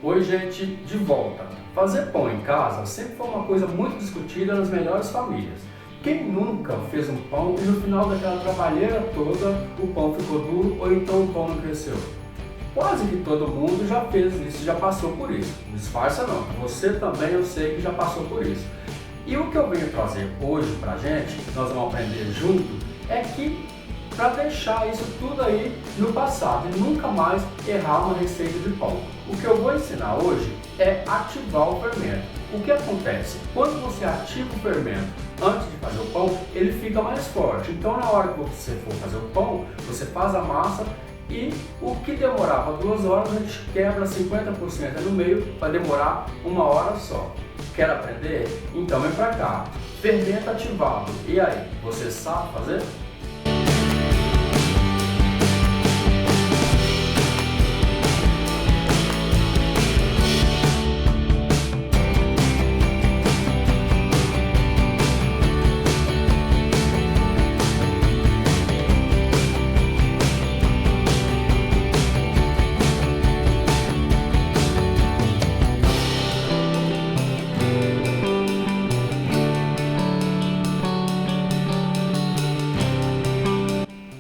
Oi gente, de volta. Fazer pão em casa sempre foi uma coisa muito discutida nas melhores famílias. Quem nunca fez um pão e no final daquela trabalheira toda o pão ficou duro ou então o pão não cresceu? Quase que todo mundo já fez isso, já passou por isso. Não disfarça não, você também eu sei que já passou por isso. E o que eu venho trazer hoje pra gente, nós vamos aprender junto, é que para deixar isso tudo aí no passado e nunca mais errar uma receita de pão. O que eu vou ensinar hoje é ativar o fermento. O que acontece? Quando você ativa o fermento antes de fazer o pão, ele fica mais forte. Então na hora que você for fazer o pão, você faz a massa e o que demorava 2 horas, a gente quebra 50% no meio para demorar 1 hora só. Quer aprender? Então vem pra cá. Fermento ativado. E aí, você sabe fazer?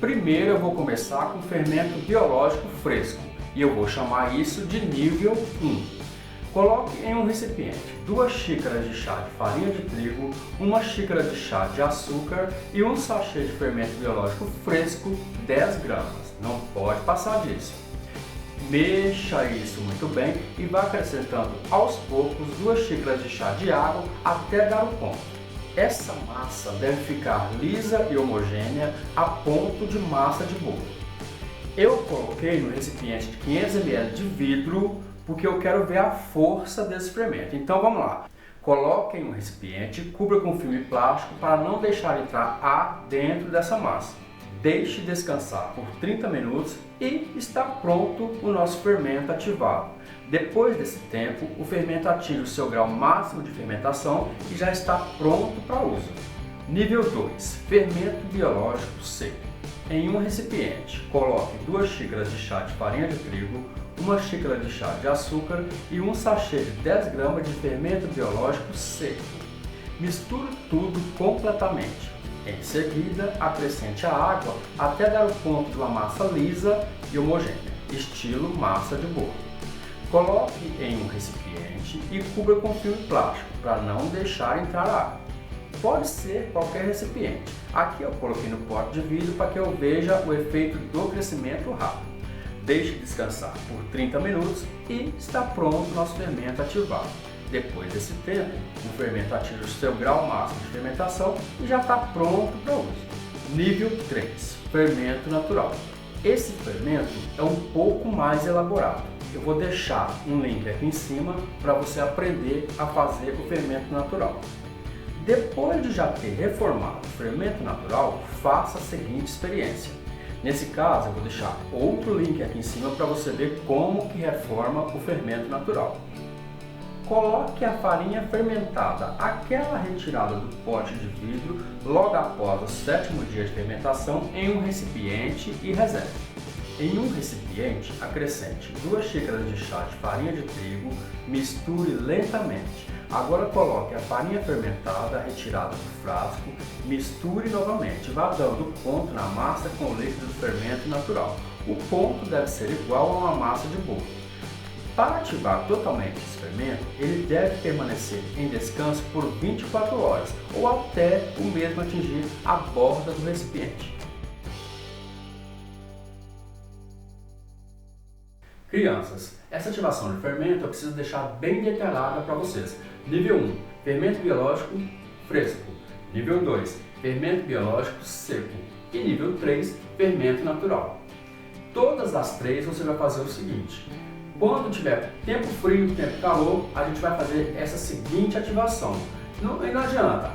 Primeiro eu vou começar com fermento biológico fresco e eu vou chamar isso de nível 1. Coloque em um recipiente 2 xícaras de chá de farinha de trigo, 1 xícara de chá de açúcar e 1 sachê de fermento biológico fresco, 10 gramas. Não pode passar disso. Mexa isso muito bem e vá acrescentando aos poucos 2 xícaras de chá de água até dar o ponto. Essa massa deve ficar lisa e homogênea a ponto de massa de bolo. Eu coloquei no recipiente de 500 ml de vidro porque eu quero ver a força desse fermento. Então vamos lá. Coloque em um recipiente, cubra com filme plástico para não deixar entrar ar dentro dessa massa. Deixe descansar por 30 minutos e está pronto o nosso fermento ativado. Depois desse tempo, o fermento atinge o seu grau máximo de fermentação e já está pronto para uso. Nível 2. Fermento biológico seco. Em um recipiente, coloque 2 xícaras de chá de farinha de trigo, 1 xícara de chá de açúcar e 1 sachê de 10 gramas de fermento biológico seco. Misture tudo completamente. Em seguida, acrescente a água até dar o ponto de uma massa lisa e homogênea, estilo massa de bolo. Coloque em um recipiente e cubra com filme plástico para não deixar entrar água. Pode ser qualquer recipiente. Aqui eu coloquei no pote de vidro para que eu veja o efeito do crescimento rápido. Deixe descansar por 30 minutos e está pronto o nosso fermento ativado. Depois desse tempo, o fermento atinge o seu grau máximo de fermentação e já está pronto para uso. Nível 3. Fermento natural. Esse fermento é um pouco mais elaborado. Eu vou deixar um link aqui em cima para você aprender a fazer o fermento natural. Depois de já ter reformado o fermento natural, faça a seguinte experiência. Nesse caso, eu vou deixar outro link aqui em cima para você ver como que reforma o fermento natural. Coloque a farinha fermentada, aquela retirada do pote de vidro, logo após o 7º dia de fermentação, em um recipiente e reserve. Em um recipiente, acrescente 2 xícaras de chá de farinha de trigo, misture lentamente. Agora coloque a farinha fermentada retirada do frasco, misture novamente, vá dando ponto na massa com o líquido do fermento natural. O ponto deve ser igual a uma massa de bolo. Para ativar totalmente esse fermento, ele deve permanecer em descanso por 24 horas ou até o mesmo atingir a borda do recipiente. Crianças, essa ativação de fermento eu preciso deixar bem detalhada para vocês. Nível 1, fermento biológico fresco. Nível 2, fermento biológico seco. E nível 3, fermento natural. Todas as 3 você vai fazer o seguinte. Quando tiver tempo frio, tempo calor, a gente vai fazer essa seguinte ativação. Não adianta.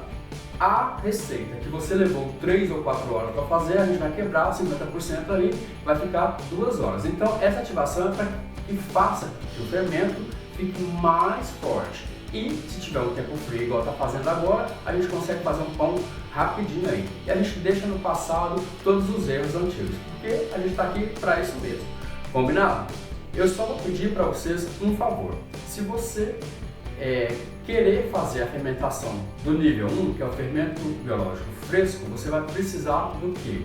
A receita que você levou 3 ou 4 horas para fazer, a gente vai quebrar 50% ali, vai ficar 2 horas. Então essa ativação é para que faça que o fermento fique mais forte. E se tiver um tempo frio igual está fazendo agora, a gente consegue fazer um pão rapidinho aí. E a gente deixa no passado todos os erros antigos, porque a gente está aqui para isso mesmo. Combinado? Eu só vou pedir para vocês um favor. Se você querer fazer a fermentação do nível 1, que é o fermento biológico fresco, você vai precisar do quê?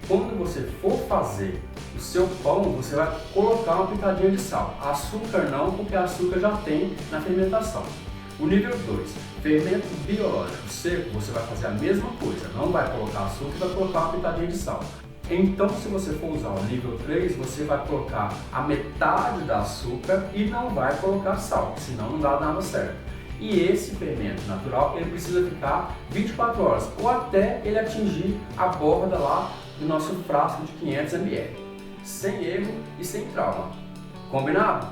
Quando você for fazer o seu pão, você vai colocar uma pitadinha de sal. Açúcar não, porque açúcar já tem na fermentação. O nível 2, fermento biológico seco, você vai fazer a mesma coisa. Não vai colocar açúcar, vai colocar uma pitadinha de sal. Então, se você for usar o nível 3, você vai colocar a metade da açúcar e não vai colocar sal, senão não dá nada certo. E esse fermento natural, ele precisa ficar 24 horas ou até ele atingir a borda lá do nosso frasco de 500 ml. Sem erro e sem trauma. Combinado?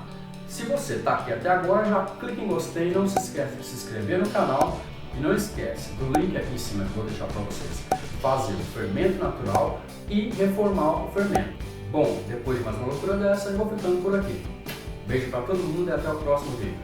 Se você está aqui até agora, já clique em gostei, não se esqueça de se inscrever no canal e não esquece do link aqui em cima que eu vou deixar para vocês. Fazer o fermento natural e reformar o fermento. Bom, depois de mais uma loucura dessa, eu vou ficando por aqui. Beijo para todo mundo e até o próximo vídeo.